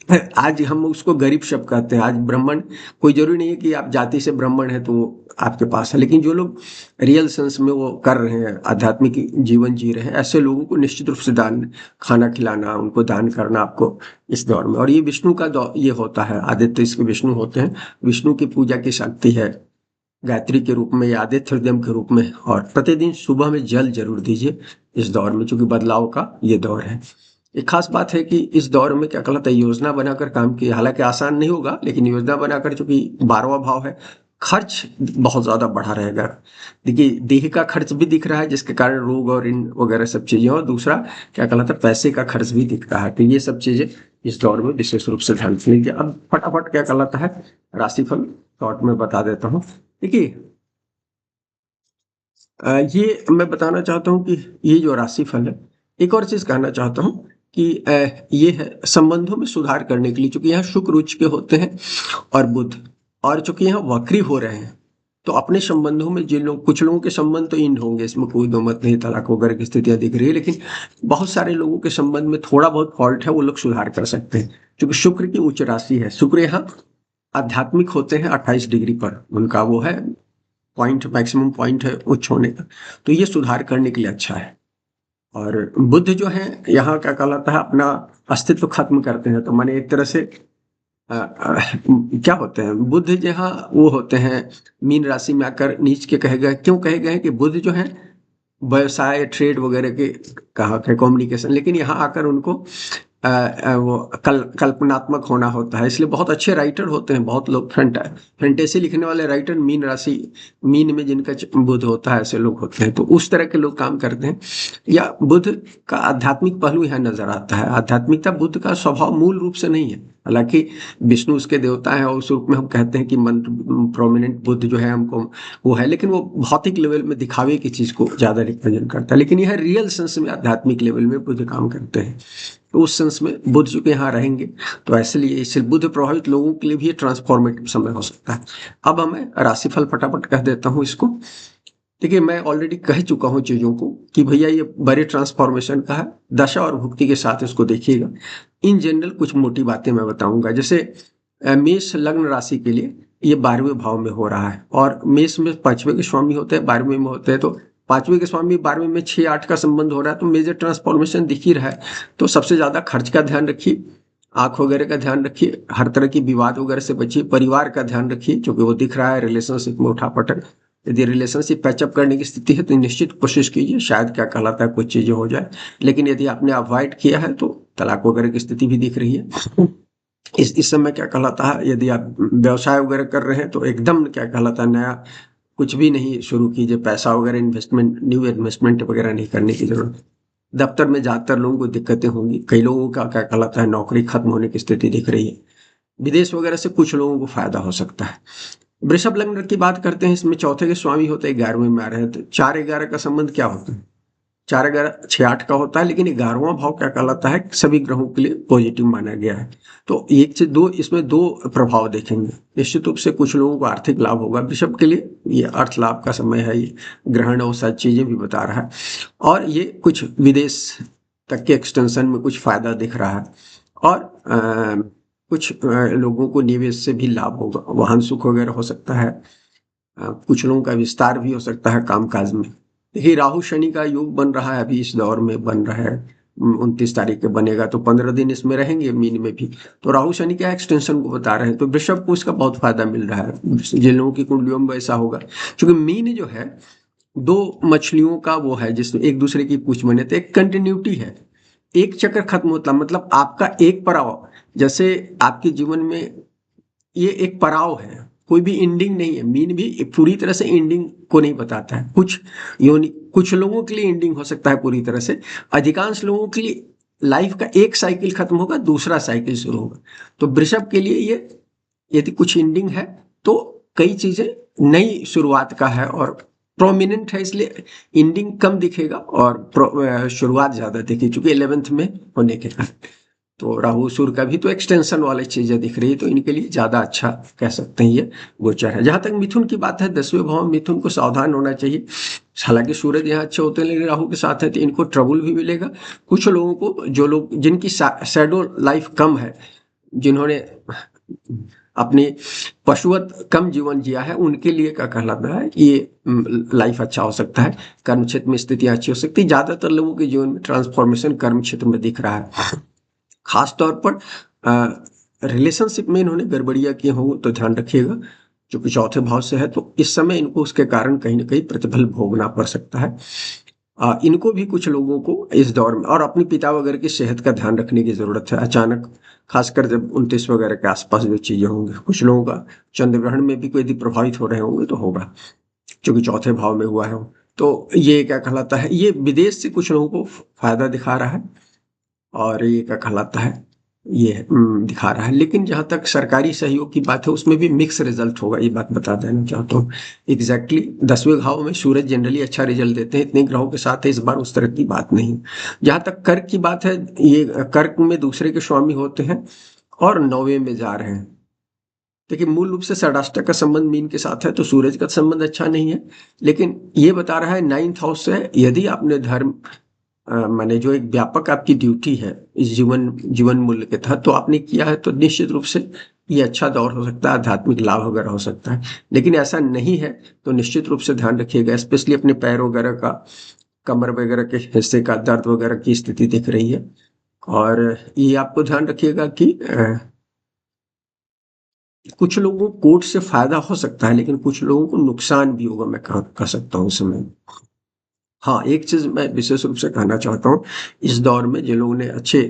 आज हम उसको गरीब शब्द कहते हैं। आज ब्राह्मण, कोई जरूरी नहीं है कि आप जाति से ब्राह्मण है तो वो आपके पास है, लेकिन जो लोग रियल सेंस में वो कर रहे हैं, आध्यात्मिक जीवन जी रहे हैं, ऐसे लोगों को निश्चित रूप से दान, खाना खिलाना, उनको दान करना आपको इस दौर में। और ये विष्णु का ये होता है, आदित्य इसके विष्णु होते हैं। विष्णु की पूजा की शक्ति है गायत्री के रूप में या आदित्य हृदय के रूप में। और प्रतिदिन सुबह में जल जरूर दीजिए इस दौर में, चूंकि बदलाव का ये दौर है। एक खास बात है कि इस दौर में क्या कहलाता है, योजना बनाकर काम किया। हालांकि आसान नहीं होगा, लेकिन योजना बनाकर, चूंकि 12वां भाव है, खर्च बहुत ज्यादा बढ़ा रहेगा। देखिए, देह का खर्च भी दिख रहा है, जिसके कारण रोग और इन वगैरह सब चीजें। और दूसरा क्या कहलाता है, पैसे का खर्च भी दिख रहा है। तो ये सब चीजें इस दौर में विशेष रूप से ध्यान लीजिए। अब फटाफट क्या कहलाता है राशिफल शॉर्ट में बता देता हूँ। देखिए, ये मैं बताना चाहता हूँ कि ये जो राशिफल है, एक और चीज़ कहना चाहता हूँ कि ये है संबंधों में सुधार करने के लिए, चूँकि यहाँ शुक्र उच्च के होते हैं और बुध, और चूँकि यहाँ वक्री हो रहे हैं, तो अपने संबंधों में जिन लोग, कुछ लोगों के संबंध तो इन होंगे, इसमें कोई दो मत नहीं, तलाक वगैरह की स्थितियाँ दिख रही है, लेकिन बहुत सारे लोगों के संबंध में थोड़ा बहुत फॉल्ट है, वो लोग सुधार कर सकते हैं। क्योंकि शुक्र की उच्च राशि है, शुक्र यहाँ आध्यात्मिक होते हैं 28 डिग्री पर, उनका वो है पॉइंट, मैक्सिमम पॉइंट है उच्च होने का, तो ये सुधार करने के लिए अच्छा है। और बुद्ध जो है यहाँ क्या कहलाता है, अपना अस्तित्व खत्म करते हैं। तो माने एक तरह से क्या होते हैं बुद्ध, जहाँ वो होते हैं मीन राशि में आकर नीच के कहे गए। क्यों कहे गए हैं कि बुद्ध जो है व्यवसाय, ट्रेड वगैरह के कहा है, कम्युनिकेशन, लेकिन यहाँ आकर उनको वो कल्पनात्मक होना होता है। इसलिए बहुत अच्छे राइटर होते हैं, बहुत लोग फैंटेसी लिखने वाले राइटर मीन राशि, मीन में जिनका बुध होता है, ऐसे लोग होते हैं। तो उस तरह के लोग काम करते हैं। या बुध का आध्यात्मिक पहलू यहाँ नजर आता है। आध्यात्मिकता बुद्ध का स्वभाव मूल रूप से नहीं है, हालांकि विष्णु उसके देवता है और उस रूप में हम कहते हैं कि मंत्र प्रोमिनेंट बुद्ध जो है हमको वो है, लेकिन वो भौतिक लेवल में दिखावे की चीज को ज्यादा रिप्रेजेंट करता है। लेकिन यह रियल सेंस में आध्यात्मिक लेवल में बुद्ध काम करते हैं। तो उस सेंस में बुद्ध चूंकि यहाँ रहेंगे, तो इसलिए इससे बुद्ध प्रभावित लोगों के लिए भी ये ट्रांसफॉर्मेटिव समय हो सकता है। अब हमें राशिफल फटाफट कह देता हूँ इसको। देखिए, मैं ऑलरेडी कह चुका हूँ चीजों को कि भैया ये बड़े ट्रांसफॉर्मेशन का है, दशा और भुक्ति के साथ इसको देखिएगा। इन जनरल कुछ मोटी बातें मैं बताऊंगा। जैसे मेष लग्न राशि के लिए ये 12वें भाव में हो रहा है, और मेष में 5वें के स्वामी होते हैं, 12वें में होते हैं। तो 5वें के स्वामी 12वें में 6-8 का संबंध हो रहा है, तो मेजर ट्रांसफॉर्मेशन दिख ही रहा है। तो सबसे ज्यादा खर्च का ध्यान रखिए, आंख वगैरह का ध्यान रखिए, हर तरह की विवाद वगैरह से बचिए, परिवार का ध्यान रखिए, क्योंकि वो दिख रहा है रिलेशनशिप में उठापटक। यदि रिलेशनशिप पैचअप करने की स्थिति है तो निश्चित कोशिश कीजिए, शायद क्या कहलाता है कुछ चीजें हो जाए। लेकिन यदि आपने अवॉइड किया है तो तलाक वगैरह की स्थिति भी दिख रही है। इस समय क्या कहलाता है, यदि आप व्यवसाय वगैरह कर रहे हैं तो एकदम क्या कहलाता है नया कुछ भी नहीं शुरू कीजिए। पैसा वगैरह इन्वेस्टमेंट, न्यू इन्वेस्टमेंट वगैरह नहीं करने की जरूरत। दफ्तर में ज्यादातर लोगों को दिक्कतें होंगी, कई लोगों का क्या कहलाता है नौकरी खत्म होने की स्थिति दिख रही है। विदेश वगैरह से कुछ लोगों को फायदा हो सकता है। वृषभ लग्न की बात करते हैं, इसमें चौथे के स्वामी होते हैं 11वें में आ रहे हैं। तो 4-11 का संबंध क्या होता है, 4-11-6-8 का होता है, लेकिन 11वां भाव क्या कहलाता है सभी ग्रहों के लिए पॉजिटिव माना गया है। तो एक से दो, इसमें दो प्रभाव देखेंगे। निश्चित रूप से कुछ लोगों को आर्थिक लाभ होगा वृषभ के लिए, ये अर्थ लाभ का समय है, ये ग्रहण और सारी चीजें भी बता रहा है। और ये कुछ विदेश तक के एक्सटेंशन में कुछ फायदा दिख रहा है। और कुछ लोगों को निवेश से भी लाभ होगा, वाहन सुख वगैरह हो सकता है। कुछ लोगों का विस्तार भी हो सकता है कामकाज में। देखिए, राहु शनि का योग बन रहा है, अभी इस दौर में बन रहा है। 29 तारीख के बनेगा, तो 15 दिन इसमें रहेंगे मीन में भी। तो राहु शनि क्या एक्सटेंशन को बता रहे हैं, तो वृषभ को इसका बहुत फायदा मिल रहा है, जिन लोगों की कुंडलियों में ऐसा होगा। क्योंकि मीन जो है दो मछलियों का वो है, जिसमें एक दूसरे की पूंछ बने, तो एक कंटिन्यूटी है। एक चक्कर खत्म होता, मतलब आपका एक पड़ाव, जैसे आपके जीवन में ये एक पड़ाव है, कोई भी एंडिंग नहीं है। मीन भी पूरी तरह से एंडिंग को नहीं बताता है। कुछ योनि, कुछ लोगों के लिए एंडिंग हो सकता है पूरी तरह से, अधिकांश लोगों के लिए लाइफ का एक साइकिल खत्म होगा, दूसरा साइकिल शुरू होगा। तो वृषभ के लिए ये यदि कुछ एंडिंग है तो कई चीजें नई शुरुआत का है, और प्रोमिनेंट है, इसलिए एंडिंग कम दिखेगा और शुरुआत ज्यादा दिखेगी, चूंकि 11th में होने के कारण। तो राहु सूर्य का भी तो एक्सटेंशन वाली चीजें दिख रही है, तो इनके लिए ज्यादा अच्छा कह सकते हैं ये गोचर है। जहां तक मिथुन की बात है, 10वें भाव मिथुन को सावधान होना चाहिए। हालांकि सूरज यहाँ अच्छे होते हैं, लेकिन राहु के साथ है तो इनको ट्रबल भी मिलेगा। कुछ लोगों को, जो लोग जिनकी शैडो लाइफ कम है, जिन्होंने अपनी पशुवत कम जीवन जिया है, उनके लिए क्या कहलाता है कि ये लाइफ अच्छा हो सकता है, कर्म क्षेत्र में स्थितियां अच्छी हो सकती है। ज्यादातर लोगों के जीवन में ट्रांसफॉर्मेशन कर्म क्षेत्र में दिख रहा है। खास तौर पर रिलेशनशिप में इन्होंने गड़बड़ियां की हों तो ध्यान रखिएगा, क्योंकि चौथे भाव से है तो इस समय इनको उसके कारण कहीं ना कहीं प्रतिफल भोगना पड़ सकता है। इनको भी कुछ लोगों को इस दौर में और अपने पिता वगैरह की सेहत का ध्यान रखने की जरूरत है। अचानक खासकर जब 29 वगैरह के आसपास जो चीजें होंगी, कुछ लोगों का चंद्र ग्रहण में भी कोई यदि प्रभावित हो रहे होंगे तो होगा, क्योंकि चौथे भाव में हुआ है वो। तो ये क्या कहलाता है, ये विदेश से कुछ लोगों को फायदा दिखा रहा है, और ये क्या कहलाता है, ये दिखा रहा है। लेकिन जहां तक सरकारी सहयोग की बात है उसमें भी मिक्स रिजल्ट होगा, ये बात बता देना चाहता हूँ। एग्जैक्टली 10वें भाव में सूरज जनरली अच्छा रिजल्ट देते हैं, इतने ग्रहों के साथ है, इस बार उस तरह की बात नहीं। जहां तक कर्क की बात है, ये कर्क में दूसरे के स्वामी होते हैं और 9वें में जा रहे हैं। देखिए मूल रूप से षडाष्टक का संबंध मीन के साथ है, तो सूरज का संबंध अच्छा नहीं है, लेकिन ये बता रहा है 9th हाउस से यदि आपने धर्म माने जो एक व्यापक आपकी ड्यूटी है इस जीवन मूल्य के तहत, तो आपने किया है, तो निश्चित रूप से ये अच्छा दौर हो सकता है, आध्यात्मिक लाभ वगैरह हो सकता है। लेकिन ऐसा नहीं है तो निश्चित रूप से ध्यान रखिएगा, स्पेशली अपने पैर वगैरह का, कमर वगैरह के हिस्से का दर्द वगैरह की स्थिति दिख रही है। और ये आपको ध्यान रखिएगा कि कुछ लोगों को कोर्ट से फायदा हो सकता है, लेकिन कुछ लोगों को नुकसान भी होगा, मैं कह सकता हूँ इस समय। हाँ, एक चीज़ मैं विशेष रूप से कहना चाहता हूँ, इस दौर में जिन लोगों ने अच्छे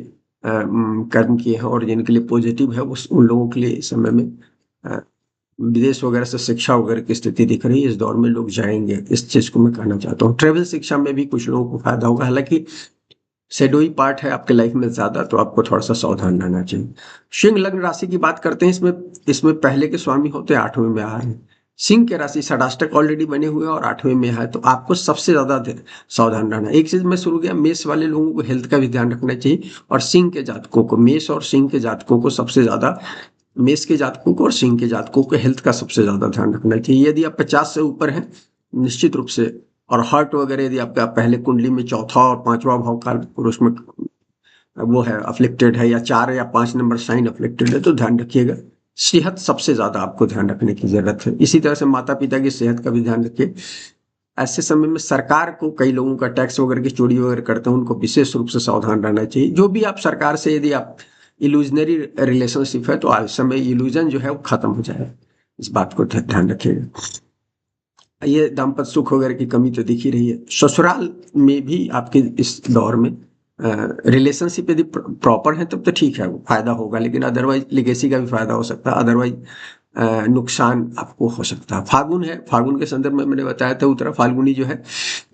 कर्म किए हैं और जिनके लिए पॉजिटिव है, उन लोगों के लिए इस समय में अ, विदेश वगैरह से शिक्षा वगैरह की स्थिति दिख रही है, इस दौर में लोग जाएंगे, इस चीज़ को मैं कहना चाहता हूँ। ट्रेवल शिक्षा में भी कुछ लोगों को फायदा होगा, हालांकि शेडोई पार्ट है आपके लाइफ में ज़्यादा, तो आपको थोड़ा सा सावधान रहना चाहिए। सिंह लग्न राशि की बात करते हैं, इसमें इसमें पहले के स्वामी होते हैं 8वें में आ रहे हैं। सिंह के राशि षडाष्टक ऑलरेडी बने हुए हैं और 8वें में है, तो आपको सबसे ज्यादा सावधान रहना है। एक चीज मैं शुरू किया, मेष वाले लोगों को हेल्थ का भी ध्यान रखना चाहिए, और सिंह के जातकों को, मेष और सिंह के जातकों को सबसे ज्यादा, मेष के जातकों को और सिंह के जातकों को हेल्थ का सबसे ज्यादा ध्यान रखना चाहिए। यदि आप 50 से ऊपर हैं निश्चित रूप से, और हार्ट वगैरह यदि आपका पहले कुंडली में चौथा और 5वां भाव काल पुरुष में वो है अफ्लिक्टेड है, या 4 या 5 नंबर साइन अफ्लिक्टेड है, तो ध्यान रखिएगा। सेहत सबसे ज्यादा आपको ध्यान रखने की जरूरत है। इसी तरह से माता पिता की सेहत का भी ध्यान रखिए। ऐसे समय में सरकार को, कई लोगों का टैक्स वगैरह की चोरी वगैरह करते हैं, उनको विशेष रूप से सावधान रहना चाहिए। जो भी आप सरकार से, यदि आप इल्यूजनरी रिलेशनशिप है, तो आज समय इल्यूजन जो है वो खत्म हो जाए, इस बात को ध्यान रखिएगा। ये दाम्पत्य सुख वगैरह की कमी तो दिख ही रही है। ससुराल में भी आपके इस दौर में रिलेशनशिप यदि प्रॉपर है तब तो ठीक है, वो फायदा होगा, लेकिन अदरवाइज लिगेसी का भी फायदा हो सकता है, अदरवाइज नुकसान आपको हो सकता है। फागुन है, फागुन के संदर्भ में मैंने बताया था, उत्तरा फाल्गुनी जो है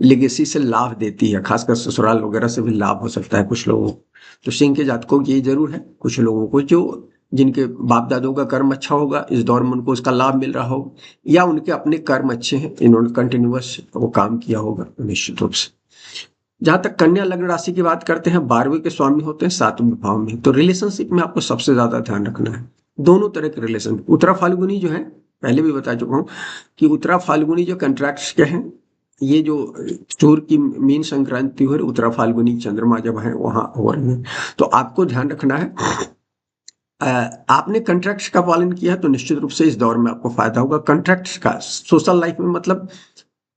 लिगेसी से लाभ देती है, खासकर ससुराल वगैरह से भी लाभ हो सकता है कुछ लोगों को। तो सिंह के जातकों की ये जरूर है, कुछ लोगों को जो जिनके बाप दादों का कर्म अच्छा होगा, इस दौर में उनको उसका लाभ मिल रहा होगा, या उनके अपने कर्म अच्छे हैं, इन्होंने कंटिन्यूअस वो काम किया होगा निश्चित रूप से। जहां तक कन्या लग्न राशि की बात करते हैं, 12वें के स्वामी होते हैं 7वें भाव में, तो रिलेशनशिप में आपको सबसे ज्यादा ध्यान रखना है। दोनों तरह के रिलेशन, उत्तरा फाल्गुनी जो है, पहले भी बता चुका हूं कि उत्तरा फाल्गुनी जो कॉन्ट्रैक्ट्स के हैं, ये जो सूर्य की मीन संक्रांति हो रही, उत्तरा फाल्गुनी चंद्रमा जब है वहां हो रही है, तो आपको ध्यान रखना है। आपने कॉन्ट्रैक्ट्स का पालन किया तो निश्चित रूप से इस दौर में आपको फायदा होगा। कॉन्ट्रैक्ट्स का सोशल लाइफ में मतलब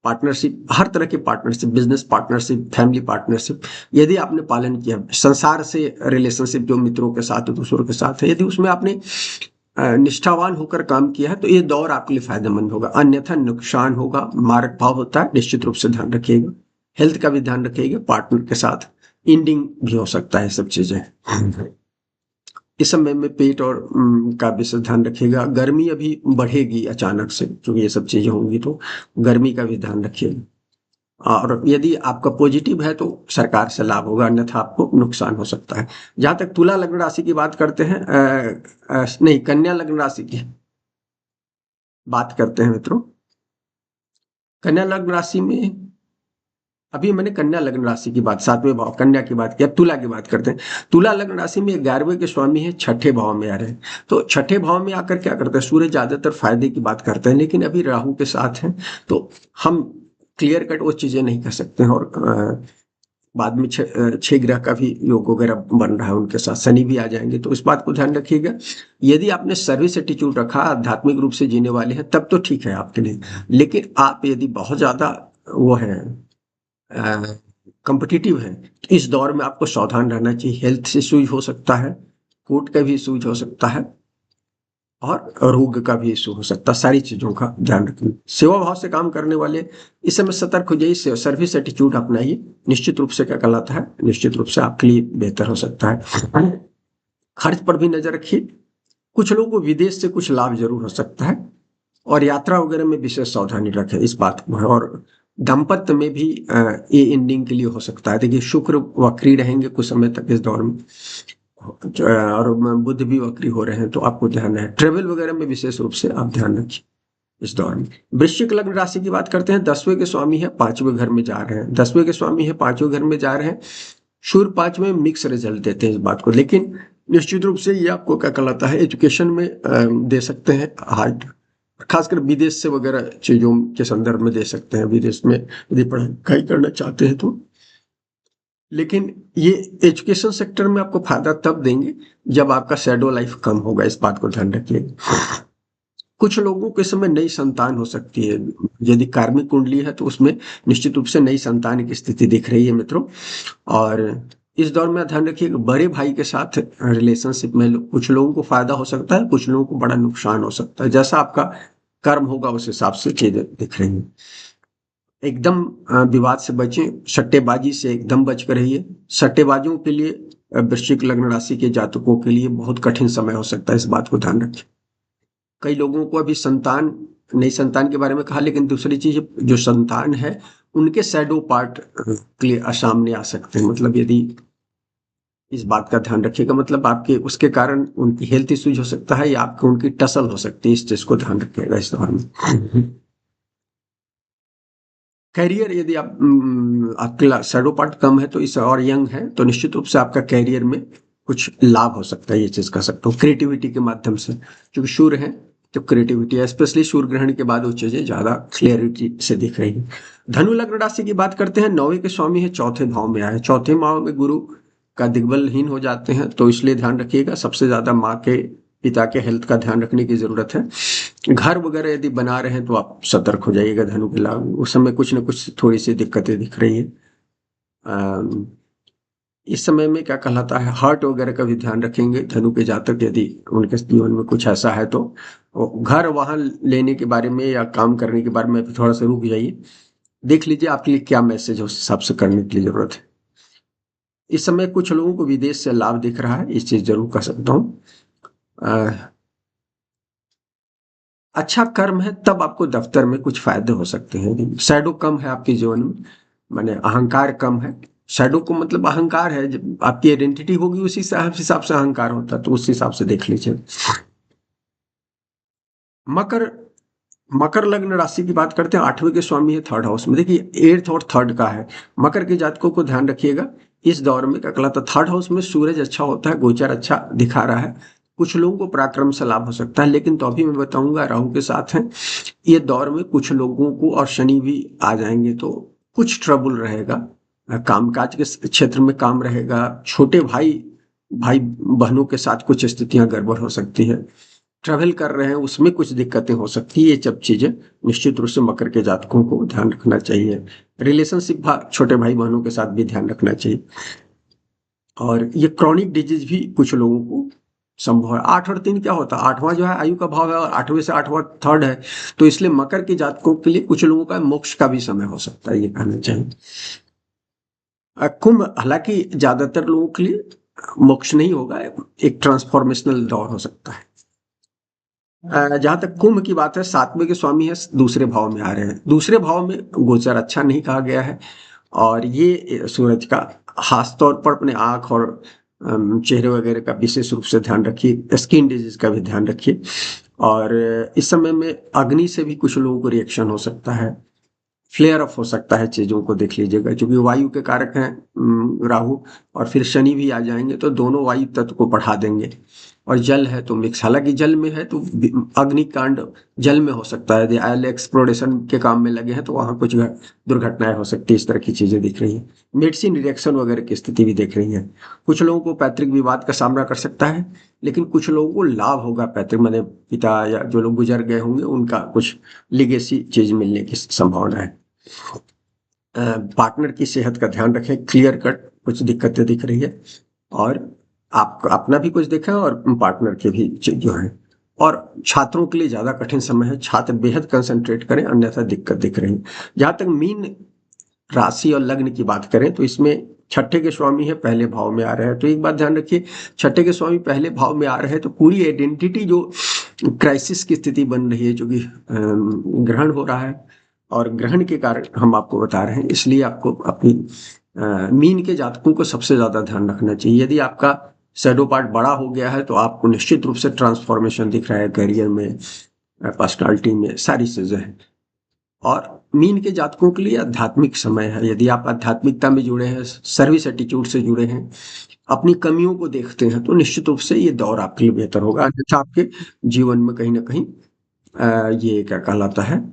पार्टनरशिप, हर तरह की partnership, business partnership, family partnership, यदि आपने पालन किया, संसार से रिलेशनशिप जो मित्रों के साथ, दूसरों के साथ है, यदि उसमें आपने निष्ठावान होकर काम किया है, तो ये दौर आपके लिए फायदेमंद होगा, अन्यथा नुकसान होगा। मारक भाव होता है, निश्चित रूप से ध्यान रखिएगा। हेल्थ का भी ध्यान रखिएगा, पार्टनर के साथ इंडिंग भी हो सकता है, सब चीजें। इस समय में पेट और का विशेष ध्यान रखिएगा। गर्मी अभी बढ़ेगी अचानक से, क्योंकि ये सब चीजें होंगी, तो गर्मी का भी ध्यान रखिएगा। और यदि आपका पॉजिटिव है तो सरकार से लाभ होगा, अन्यथा आपको नुकसान हो सकता है। जहां तक तुला लग्न राशि की बात करते हैं, नहीं, कन्या लग्न राशि की बात करते हैं मित्रों। कन्या लग्न राशि में, अभी मैंने कन्या लग्न राशि की बात, 7वें भाव कन्या की बात की, अब तुला की बात करते हैं। तुला लग्न राशि में 11वें के स्वामी है, 6ठे भाव में आ रहे हैं। तो 6ठे भाव में आकर क्या करते हैं, सूर्य ज्यादातर फायदे की बात करते हैं, लेकिन अभी राहु के साथ हैं, तो हम क्लियर कट वो चीजें नहीं कर सकते हैं। और बाद में 6 ग्रह का भी योग वगैरह बन रहा है, उनके साथ शनि भी आ जाएंगे, तो इस बात को ध्यान रखिएगा। यदि आपने सर्विस एटीट्यूड रखा, आध्यात्मिक रूप से जीने वाले हैं, तब तो ठीक है आपके लिए। लेकिन आप यदि बहुत ज्यादा वो है, कॉम्पिटिटिव है, तो इस दौर में आपको सावधान रहना चाहिए। हेल्थ इश्यूज हो सकता है, कोर्ट का भी इश्यूज हो सकता है, और रोग का भी इशू हो सकता है। सारी चीजों का ध्यान रखें। सेवा भाव से काम करने वाले इस समय सतर्क हो जाइए, सर्विस एटीट्यूड अपनाइए। निश्चित रूप से क्या कहलाता है, निश्चित रूप से आपके लिए बेहतर हो सकता है। खर्च पर भी नजर रखिए। कुछ लोगों को विदेश से कुछ लाभ जरूर हो सकता है, और यात्रा वगैरह में विशेष सावधानी रखें, इस बात को है। और दाम्पत्य में भी ये एंडिंग के लिए हो सकता है। देखिए, शुक्र वक्री रहेंगे कुछ समय तक इस दौर में, और बुध भी वक्री हो रहे हैं, तो आपको ध्यान है। ट्रेवल वगैरह में विशेष रूप से आप ध्यान रखिए इस दौर में। वृश्चिक लग्न राशि की बात करते हैं। 10वें के स्वामी है, 5वें घर में जा रहे हैं। 10वें के स्वामी है, 5वें घर में जा रहे हैं। सूर्य 5 में मिक्स रिजल्ट देते हैं इस बात को, लेकिन निश्चित रूप से ये आपको क्या कहलाता है, एजुकेशन में दे सकते हैं हार्ड, खासकर विदेश से वगैरह चीजों के संदर्भ में दे सकते हैं, विदेश में यदि पढ़ाई करना चाहते हैं तो। लेकिन ये एजुकेशन सेक्टर में आपको फायदा तब देंगे जब आपका शैडो लाइफ कम होगा, इस बात को ध्यान रखिए। कुछ लोगों के समय नई संतान हो सकती है। यदि कार्मिक कुंडली है तो उसमें निश्चित रूप से नई संतान की स्थिति दिख रही है मित्रों। और इस दौर में ध्यान रखिए कि बड़े भाई के साथ रिलेशनशिप में कुछ लोगों को फायदा हो सकता है, कुछ लोगों को बड़ा नुकसान हो सकता है। जैसा आपका कर्म होगा उस हिसाब से चीजें दिख रही हैं। एकदम विवाद से बचें, सट्टेबाजी से एकदम बच कर रहिए। सट्टेबाजों के लिए, वृश्चिक लग्न राशि के जातकों के लिए बहुत कठिन समय हो सकता है, इस बात को ध्यान रखें। कई लोगों को अभी संतान, नई संतान के बारे में कहा, लेकिन दूसरी चीज, जो संतान है उनके शैडो पार्ट क्लियर सामने आ सकते हैं। मतलब यदि इस बात का ध्यान रखिएगा, मतलब आपके उसके कारण उनकी हेल्थ इश्यूज हो सकता है, या आपको उनकी टसल हो सकती है, इस चीज को ध्यान रखिएगा इस दौर में। करियर, यदि आपके शैडो पार्ट कम है तो इस, और यंग है तो निश्चित रूप से आपका करियर में कुछ लाभ हो सकता है, ये चीज कह सकता हूँ, क्रिएटिविटी के माध्यम से। क्योंकि सूर्य है तो क्रिएटिविटी है, स्पेशली सूर्य ग्रहण के बाद वो चीजें ज्यादा क्लियरिटी से दिख रही है। धनु लग्न राशि की बात करते हैं। 9वें के स्वामी है, चौथे भाव में आए। चौथे भाव में गुरु का दिग्बलहीन हो जाते हैं, तो इसलिए ध्यान रखिएगा। सबसे ज्यादा माँ के, पिता के हेल्थ का ध्यान रखने की जरूरत है। घर वगैरह यदि बना रहे हैं तो आप सतर्क हो जाइएगा धनु के लाभ। उस समय कुछ न कुछ थोड़ी सी दिक्कतें दिख रही है। इस समय में क्या कहलाता है, हार्ट वगैरह का भी ध्यान रखेंगे धनु के जातक, यदि उनके जीवन में कुछ ऐसा है तो। घर वाहन लेने के बारे में या काम करने के बारे में थोड़ा सा रुक जाइए, देख लीजिए आपके लिए क्या मैसेज है, उस हिसाब से करने के लिए जरूरत है। इस समय कुछ लोगों को विदेश से लाभ दिख रहा है, इस चीज जरूर कह सकता हूँ। अच्छा कर्म है तब आपको दफ्तर में कुछ फायदे हो सकते हैं। शैडो कम है आपके जीवन में, माने अहंकार कम है। शैडो को मतलब अहंकार है, जब आपकी आइडेंटिटी होगी उसी हिसाब से अहंकार होता है, तो उस हिसाब से देख लीजिए। मकर, मकर लग्न राशि की बात करते हैं। 8वें के स्वामी है, थर्ड हाउस में। देखिए, 8th और 3rd का है। मकर के जातकों को ध्यान रखिएगा, इस दौर में क्या कहलाता है, 3rd हाउस में सूरज अच्छा होता है, गोचर अच्छा दिखा रहा है। कुछ लोगों को पराक्रम से लाभ हो सकता है, लेकिन तो अभी मैं बताऊंगा राहु के साथ है ये दौर में कुछ लोगों को, और शनि भी आ जाएंगे तो कुछ ट्रबल रहेगा। कामकाज के क्षेत्र में काम रहेगा। छोटे भाई भाई बहनों के साथ कुछ स्थितियां गड़बड़ हो सकती है। ट्रैवल कर रहे हैं उसमें कुछ दिक्कतें हो सकती है। ये सब चीजें निश्चित रूप से मकर के जातकों को ध्यान रखना चाहिए। रिलेशनशिप छोटे भाई बहनों के साथ भी ध्यान रखना चाहिए। और ये क्रॉनिक डिजीज भी कुछ लोगों को संभव है। 8 और 3 क्या होता है, 8वां जो है आयु का भाव है, और 8वें से 8वां 3rd है, तो इसलिए मकर के जातकों के लिए कुछ लोगों का मोक्ष का भी समय हो सकता है, ये कहना चाहिए। कुंभ, हालांकि ज्यादातर लोगों के लिए मोक्ष नहीं होगा, एक ट्रांसफॉर्मेशनल दौर हो सकता है। जहां तक कुंभ की बात है, 7वें के स्वामी है, दूसरे भाव में आ रहे हैं। दूसरे भाव में गोचर अच्छा नहीं कहा गया है, और ये सूरज का खास तौर पर अपने आंख और चेहरे वगैरह का विशेष रूप से ध्यान रखिए। स्किन डिजीज का भी ध्यान रखिए। और इस समय में अग्नि से भी कुछ लोगों को रिएक्शन हो सकता है, फ्लेयर अप हो सकता है, चीजों को देख लीजिएगा। क्योंकि वायु के कारक हैं राहु, और फिर शनि भी आ जाएंगे तो दोनों वायु तत्व को बढ़ा देंगे। और जल है तो मिक्स, हालांकि जल में है तो अग्निकांड जल में हो सकता है, यदि ऑयल एक्सप्लोरेशन के काम में लगे हैं तो वहां कुछ दुर्घटनाएं हो सकती है, इस तरह की चीजें दिख रही हैं। मेडिसिन रिएक्शन वगैरह की स्थिति भी देख रही है। कुछ लोगों को पैतृक विवाद का सामना कर सकता है, लेकिन कुछ लोगों को लाभ होगा, पैतृक माने पिता या जो लोग गुजर गए होंगे उनका कुछ लिगेसी चीज मिलने की संभावना है। पार्टनर की सेहत का ध्यान रखें, क्लियर कट कुछ दिक्कतें दिख रही है, और आप अपना भी कुछ देखा और पार्टनर के भी जो है। और छात्रों के लिए ज्यादा कठिन समय है, छात्र बेहद कंसंट्रेट करें, अन्यथा दिक्कत दिख रही है। जहां तक मीन राशि और लग्न की बात करें तो इसमें छठे के स्वामी है, पहले भाव में आ रहे हैं, तो एक बात ध्यान रखिए, छठे के स्वामी पहले भाव में आ रहे हैं तो पूरी आइडेंटिटी जो क्राइसिस की स्थिति बन रही है, जो कि ग्रहण हो रहा है और ग्रहण के कारण हम आपको बता रहे हैं, इसलिए आपको अपनी मीन के जातकों को सबसे ज्यादा ध्यान रखना चाहिए। यदि आपका शैडो पार्ट बड़ा हो गया है तो आपको निश्चित रूप से ट्रांसफॉर्मेशन दिख रहा है, करियर में, पर्सनालिटी में, सारी चीजें हैं। और मीन के जातकों के लिए आध्यात्मिक समय है, यदि आप आध्यात्मिकता में जुड़े हैं, सर्विस एटीट्यूड से जुड़े हैं, अपनी कमियों को देखते हैं, तो निश्चित रूप से ये दौर आपके लिए बेहतर होगा, अन्यथा आपके जीवन में कहीं ना कहीं ये क्या कहलाता है,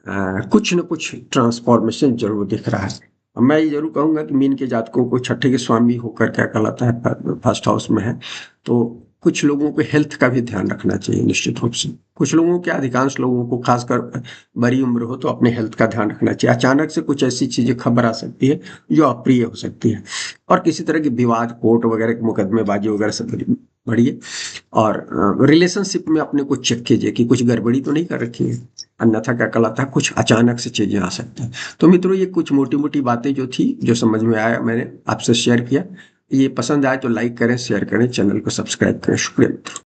कुछ न कुछ ट्रांसफॉर्मेशन जरूर दिख रहा है। मैं ये जरूर कहूंगा कि मीन के जातकों को छठे के स्वामी होकर क्या कहलाता है, फर्स्ट हाउस में है, तो कुछ लोगों को हेल्थ का भी ध्यान रखना चाहिए निश्चित रूप से। कुछ लोगों के, अधिकांश लोगों को, खासकर बड़ी उम्र हो तो अपने हेल्थ का ध्यान रखना चाहिए। अचानक से कुछ ऐसी चीजें खबर आ सकती है जो अप्रिय हो सकती है, और किसी तरह के विवाद, कोर्ट वगैरह के मुकदमेबाजी वगैरह से बढ़िए। और रिलेशनशिप में अपने को चेक कीजिए कि कुछ गड़बड़ी तो नहीं कर रखी है, अन्यथा क्या कहलाता है, कुछ अचानक से चीजें आ सकती हैं। तो मित्रों, ये कुछ मोटी मोटी बातें जो थी, जो समझ में आया, मैंने आपसे शेयर किया। ये पसंद आए तो लाइक करें, शेयर करें, चैनल को सब्सक्राइब करें। शुक्रिया मित्रों।